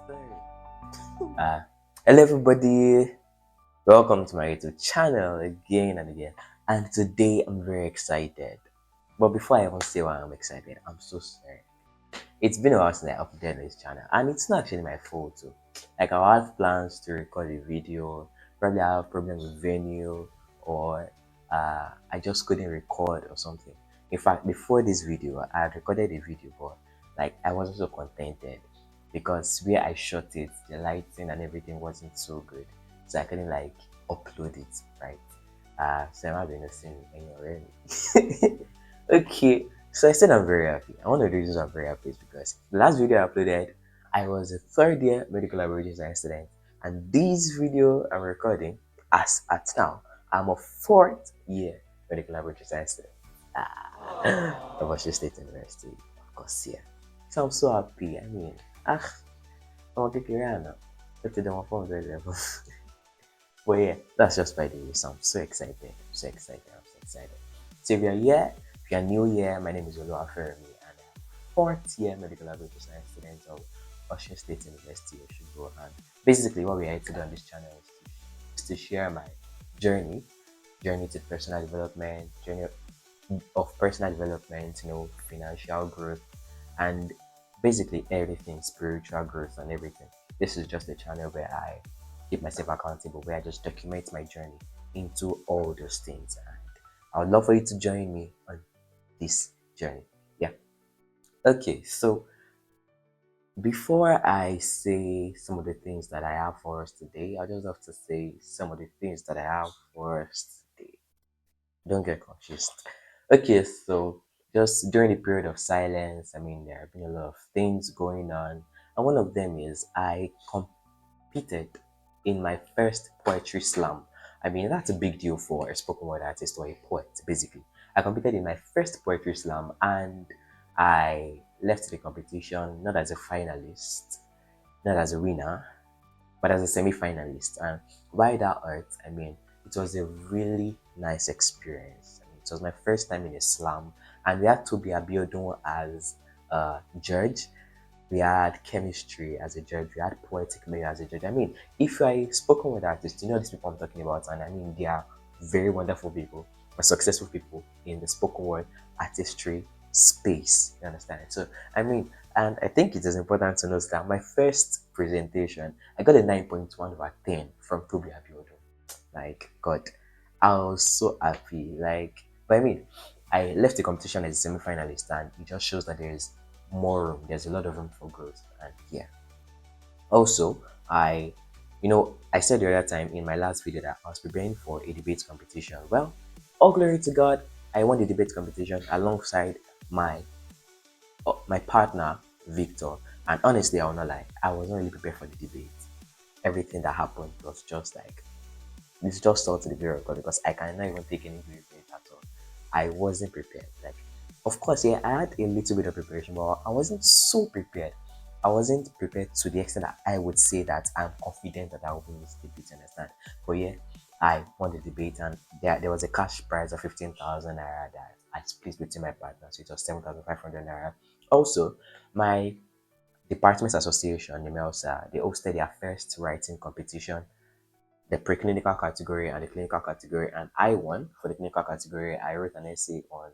Uh, Hello everybody, welcome to my YouTube channel again and again. And today I'm very excited. But before I even say why I'm excited, I'm so sorry. It's been a while since I updated this channel, and it's not actually my fault too. Like I had plans to record a video, probably I have problems with venue, or I just couldn't record or something. In fact, before this video, I had recorded a video, but like I wasn't so contented because where I shot it, the lighting and everything wasn't so good, so I couldn't like upload it right. So I'm having a scene already. Okay, so I said I'm very happy. And one of the reasons I'm very happy is because the last video I uploaded, I was a third year medical laboratory science student, and this video I'm recording, as at now, I'm a fourth year medical laboratory science student. Of Washington State University, of course, yeah. So I'm so happy. I mean, I'm a Kikirana. But them on 400 level. But yeah, that's just by the way. So I'm so excited. I'm so excited. I'm so excited. So if you're here, if you're new here, my name is Oluwaferanmi and I'm fourth year medical laboratory science student of Washington State University, Oshogo. And basically, what we are here to do on this channel is to share my journey, journey to personal development, journey of personal development, financial growth, and basically everything, spiritual growth and everything. This is just a channel where I keep myself accountable, where I just document my journey into all those things. And I would love for you to join me on this journey. Yeah. Okay, so before I say some of the things that I have for us today, I just have to say some of the things that I have for us today. Don't get confused. Okay, so just during the period of silence, I mean, there have been a lot of things going on, and one of them is I competed in my first poetry slam. I mean, that's a big deal for a spoken word artist or a poet, basically. I competed in my first poetry slam and I left the competition not as a finalist, not as a winner, but as a semi-finalist. And why that hurt? I mean, it was a really nice experience. I mean, it was my first time in a slam, and we had Toby Abiodun as a judge. We had chemistry as a judge. We had poetic media as a judge. I mean, if you are a spoken word artist, you know these people I'm talking about, and I mean they are very wonderful people, or successful people in the spoken word artistry space. You understand? So I mean, and I think it is important to note that my first presentation, I got a 9.1 over 10 from Toby Abiodun. Like God, I was so happy. Like, but I mean, I left the competition as a semi-finalist, and it just shows that there is more room. There's a lot of room for growth, and yeah. Also, I said the other time in my last video that I was preparing for a debate competition. Well, all glory to God, I won the debate competition alongside my partner Victor. And honestly, I will not lie, I was not really prepared for the debate. Everything that happened was just like it's just all to the glory of God because I cannot even take any glory for it at all. I wasn't prepared. Like, of course, yeah, I had a little bit of preparation, but I wasn't so prepared. I wasn't prepared to the extent that I would say that I'm confident that I will win this debate, understand? But yeah, I won the debate and there was a cash prize of 15,000 naira that I split between my partners, so it was 7,500 naira. Also, my department's association, the MELSA, they hosted their first writing competition, the preclinical category and the clinical category, and I won for the clinical category. I wrote an essay on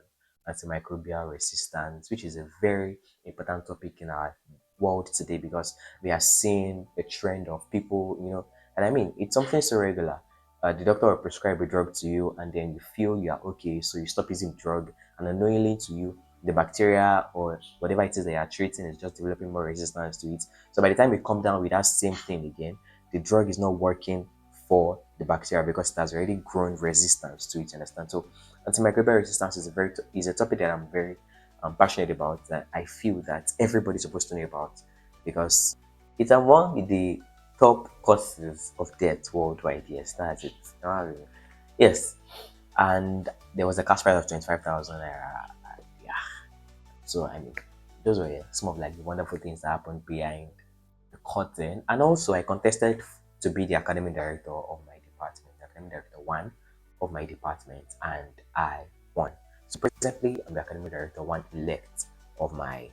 antimicrobial resistance, which is a very important topic in our world today because we are seeing a trend of people, and I mean, it's something so regular. The doctor will prescribe a drug to you, and then you feel you are okay, so you stop using the drug, and unknowingly to you, the bacteria or whatever it is that you are treating is just developing more resistance to it. So by the time you come down with that same thing again, the drug is not working for the bacteria because it has already grown resistance to it. You understand? So antimicrobial resistance is a topic that I'm very passionate about. That I feel that everybody's supposed to know about because it's among the top causes of death worldwide. Yes, that's it. Yes, and there was a cash prize of 25,000 naira. Yeah, so I mean, those were some of like the wonderful things that happened behind the curtain. And also, I contested to be the academic director of my department, the academic director one of my department, and I won. So presently, I'm the academic director one elect of my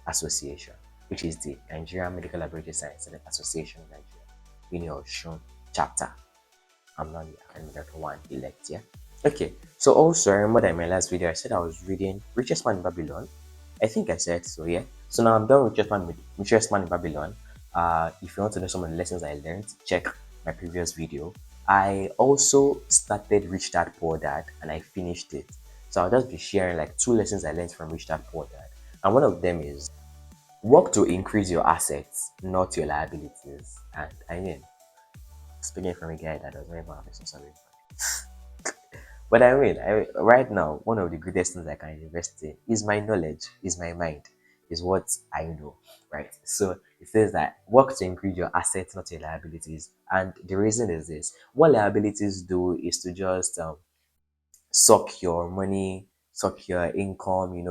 association. which is the Nigerian Medical Laboratory Science Association of Nigeria, Union Osun chapter. I'm not the academic director one elect, yeah. Okay, so also I remember that in my last video I said I was reading Richest Man in Babylon. I think I said so, yeah. So now I'm done with Richest Man in Babylon. If you want to know some of the lessons I learned, check my previous video. I also started Rich Dad Poor Dad and I finished it. So I'll just be sharing like two lessons I learned from Rich Dad Poor Dad. And one of them is work to increase your assets, not your liabilities. And I mean, speaking from a guy that doesn't even have a salary. But right now, one of the greatest things I can invest in is my knowledge, is my mind, is what I know, right? So it says that work to increase your assets, not your liabilities. And the reason is this: what liabilities do is to just suck your money, suck your income.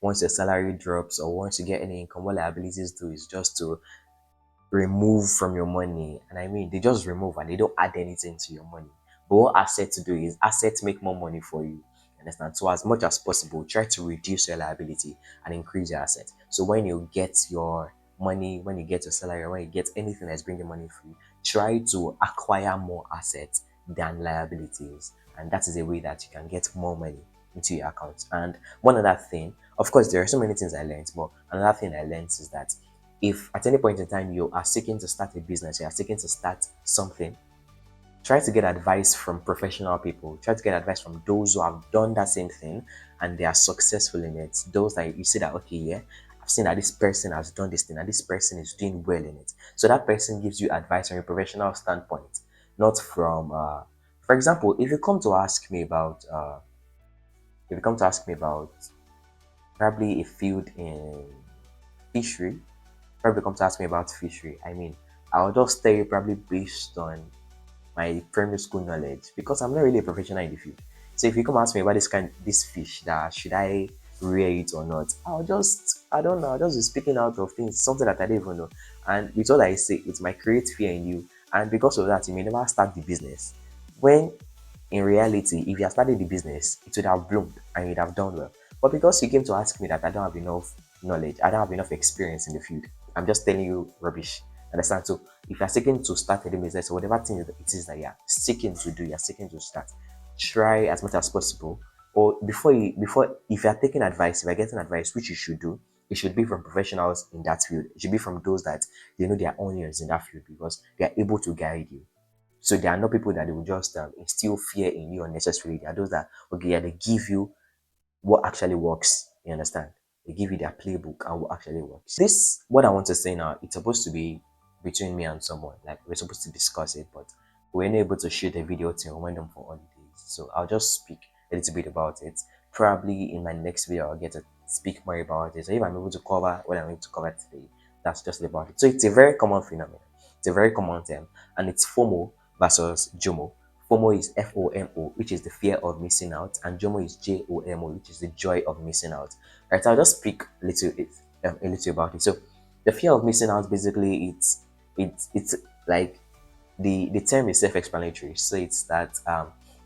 Once your salary drops or once you get any income, what liabilities do is just to remove from your money. And I mean, they just remove and they don't add anything to your money. But what assets do is assets make more money for you. Understand? So as much as possible, try to reduce your liability and increase your assets. So when you get your money, when you get your salary, when you get anything that's bringing money for you, try to acquire more assets than liabilities. And that is a way that you can get more money into your account. And one other thing, of course, there are so many things I learned, but another thing I learned is that if at any point in time you are seeking to start a business, you are seeking to start something, try to get advice from professional people. Try to get advice from those who have done that same thing and they are successful in it. Those that you see that, okay, yeah, I've seen that this person has done this thing and this person is doing well in it. So that person gives you advice from a professional standpoint, not from, for example, if you come to ask me about probably a field in fishery, probably come to ask me about fishery, I mean, I'll just tell you probably based on my primary school knowledge because I'm not really a professional in the field. So if you come ask me about this fish, that should I rear it or not, I don't know, I'll just be speaking out of things, something that I don't even know. And with all I say, it might create fear in you. And because of that, you may never start the business. When in reality, if you had started the business, it would have bloomed and you'd have done well. But because you came to ask me that I don't have enough knowledge, I don't have enough experience in the field, I'm just telling you rubbish. Understand? So if you're seeking to start a business or whatever thing it is that you're seeking to do, you're seeking to start, try as much as possible. Or before if you're taking advice, if you're getting advice, which you should do, it should be from professionals in that field. It should be from those that they know their onions in that field because they are able to guide you. So there are not people that they will just instill fear in you unnecessarily. There are those that, okay, yeah, they give you what actually works. You understand? They give you their playbook and what actually works. This, what I want to say now, it's supposed to be between me and someone. Like we're supposed to discuss it, but we're not able to shoot a video till we went on for holidays. So I'll just speak a little bit about it. Probably in my next video, I'll get to speak more about it. So if I'm able to cover what I'm going to cover today, that's just about it. So it's a very common phenomenon. It's a very common term, and it's FOMO versus JoMO. FOMO is FOMO, which is the fear of missing out, and JOMO is JOMO, which is the joy of missing out. Right, so I'll just speak a little about it. So, the fear of missing out basically it's like the term is self-explanatory. So it's that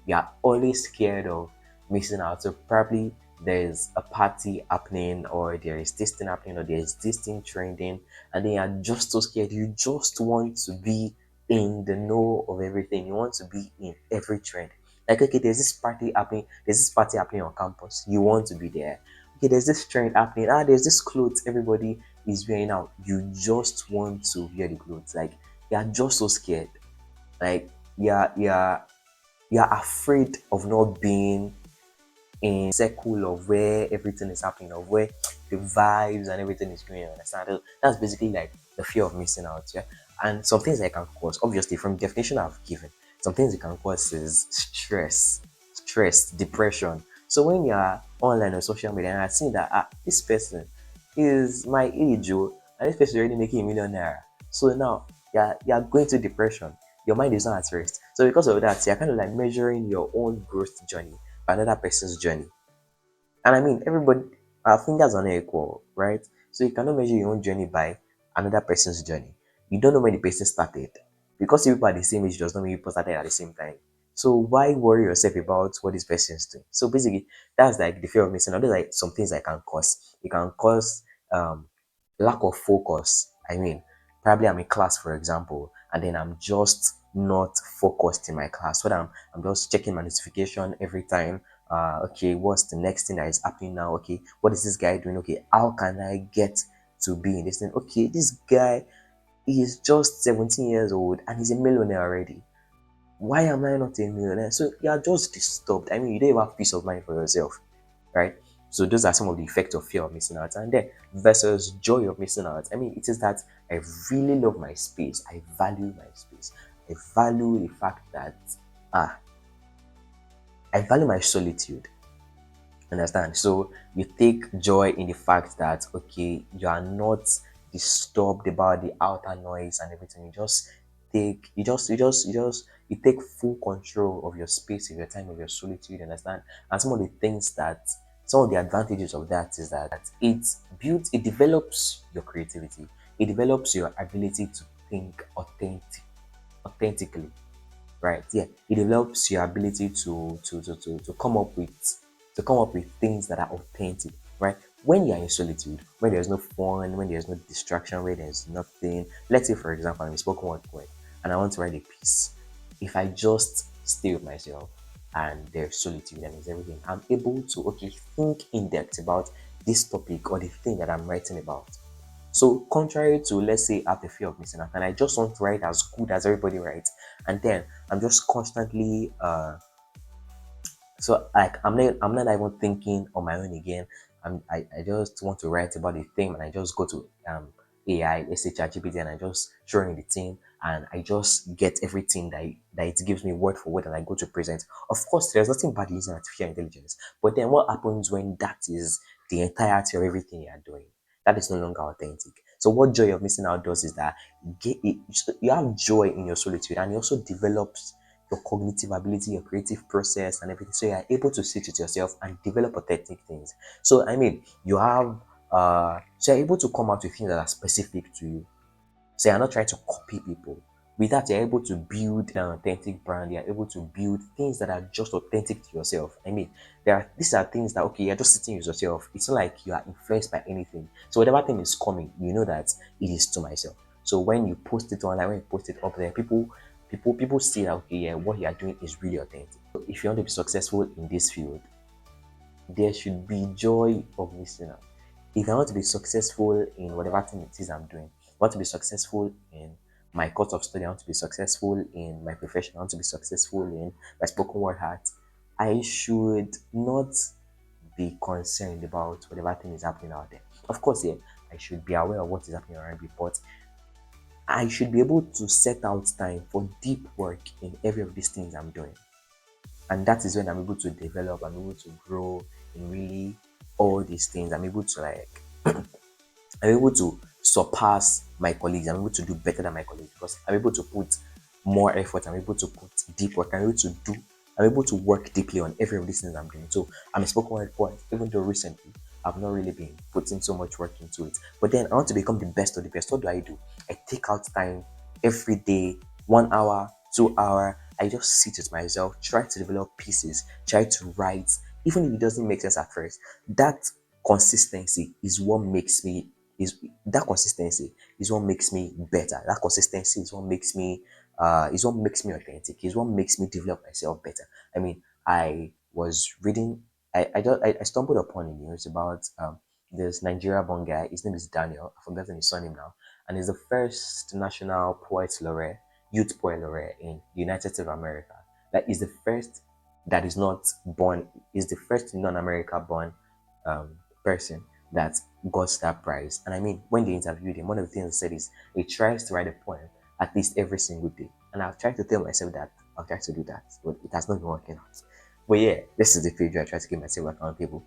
you are always scared of missing out. So probably there's a party happening, or there is this thing happening, or there's this thing trending, and then you're just so scared. You just want to be in the know of everything. You want to be in every trend. Like, okay, there's this party happening on campus. You want to be there. Okay, there's this trend happening. There's this clothes everybody is wearing now. You just want to wear the clothes. Like, you're just so scared. Like, you're afraid of not being in circle of where everything is happening, of where the vibes and everything is going on. Understand? That's basically like the fear of missing out. Yeah. And some things I can cause, obviously, from the definition I've given, some things it can cause is stress, depression. So when you're online on social media and I see that this person is my age, oh, and this person is already making a million naira. So now you're going to depression. Your mind is not at rest. So because of that, you're kind of like measuring your own growth journey by another person's journey. And I mean, everybody, our fingers are not equal, right? So you cannot measure your own journey by another person's journey. You don't know when the person started. Because you people are the same age does not mean people started at the same time. So why worry yourself about what this person is doing? So basically, that's like the fear of missing out. There's like some things I can cause. It can cause lack of focus. I mean, probably I'm in class, for example, and then I'm just not focused in my class. So that I'm just checking my notification every time. Okay, what's the next thing that is happening now? Okay, what is this guy doing? Okay, how can I get to be in this thing? Okay, this guy is just 17 years old and he's a millionaire already. Why am I not a millionaire? So you're just disturbed. I mean, you don't even have peace of mind for yourself, right? So those are some of the effects of fear of missing out. And then versus joy of missing out. I mean, it is that I really love my space. I value my space. I value the fact that ah, I value my solitude. Understand? So you take joy in the fact that okay, you are not disturbed about the outer noise and everything. You take full control of your space, of your time, of your solitude, understand? And some of the advantages of that is that it develops your creativity, it develops your ability to think authentically, right? Yeah, it develops your ability to come up with things that are authentic, right? When you're in solitude, when there's no fun, when there's no distraction, where there's nothing. Let's say, for example, I'm a spoken word poet and I want to write a piece. If I just stay with myself and there's solitude and there's everything, I'm able to okay think in depth about this topic or the thing that I'm writing about. So contrary to let's say I have the fear of missing out and I just want to write as good as everybody writes, and then I'm just constantly so like I'm not even thinking on my own again. I just want to write about the thing and I just go to AI, let's say ChatGPT, and I just throw in the thing and I just get everything that it gives me word for word and I go to present. Of course, there's nothing bad in using artificial intelligence, but then what happens when that is the entirety of everything you are doing? That is no longer authentic. So what joy of missing out does is that you have joy in your solitude and it also develops your cognitive ability, your creative process, and everything. So you are able to sit with yourself and develop authentic things. So I mean, so you're able to come out with things that are specific to you. So you're not trying to copy people. With that, you're able to build an authentic brand. You're able to build things that are just authentic to yourself. I mean, these are things that okay, you're just sitting with yourself. It's not like you are influenced by anything. So whatever thing is coming, you know that it is to myself. So when you post it online, when you post it up there, people see that okay, yeah, what you are doing is really authentic. So if you want to be successful in this field, there should be joy of missing out. If I want to be successful in whatever thing it is I'm doing, I want to be successful in my course of study, I want to be successful in my profession, I want to be successful in my spoken word art, I should not be concerned about whatever thing is happening out there. Of course, yeah, I should be aware of what is happening around me, but I should be able to set out time for deep work in every of these things I'm doing. And that is when I'm able to develop, I'm able to grow in really all these things. I'm able to surpass my colleagues. I'm able to do better than my colleagues because I'm able to put more effort. I'm able to put deep work. I'm able to work deeply on every of these things I'm doing. So I'm a spoken word poet, even though recently I've not really been putting so much work into it. But then I want to become the best of the best. What do? I take out time every day, 1 hour, 2 hour. I just sit with myself, try to develop pieces, try to write, even if it doesn't make sense at first. That consistency is what makes me that consistency is what makes me better. That consistency is what makes me authentic, is what makes me develop myself better. I mean, I was reading I stumbled upon a news about this Nigeria born guy, his name is Daniel, I've forgotten his surname now, and he's the first national poet laureate, youth poet laureate in the United States of America. That is the first that is not born, is the first non-America born person that got that prize. And I mean, when they interviewed him, one of the things he said is he tries to write a poem at least every single day. And I've tried to tell myself that I'll try to do that, but it has not been working out. But yeah, this is the page where I try to keep myself accountable.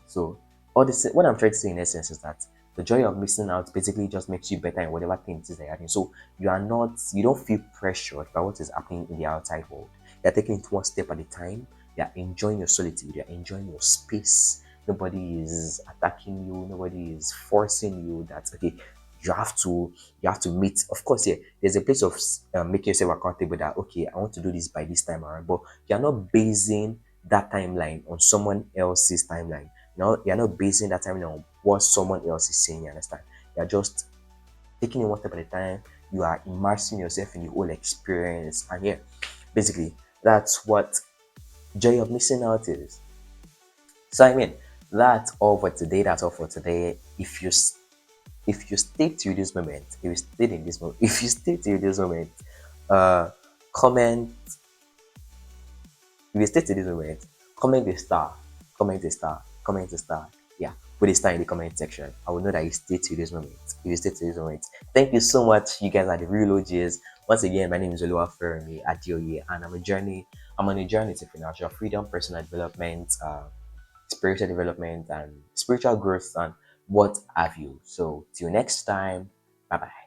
So all this, what I'm trying to say in essence is that the joy of missing out basically just makes you better in whatever thing it is that you're doing. So you don't feel pressured by what is happening in the outside world. You're taking it one step at a time. You're enjoying your solitude. You're enjoying your space. Nobody is attacking you. Nobody is forcing you that okay, you have to you have to meet. Of course, yeah, there's a place of making yourself accountable that okay, I want to do this by this time around, but you're not basing that timeline on someone else's timeline. You're not basing that timeline on what someone else is saying. You understand? You're just taking it one step at a time. You are immersing yourself in the whole experience. And yeah, basically, that's what joy of missing out is. So I mean, that's all for today. That's all for today. If you stay to this moment, if you stay in this moment, if you stay to this moment, uh, comment. If you stay to this moment, comment a star, comment a star, comment a star. Yeah, put a star in the comment section. I will know that you stay to this moment. If you stay to this moment, thank you so much. You guys are the real OGs. Once again, my name is Oluwaferanmi Adioye, and I'm on a journey to financial freedom, personal development, spiritual development, and spiritual growth, and what have you. So till next time, bye bye.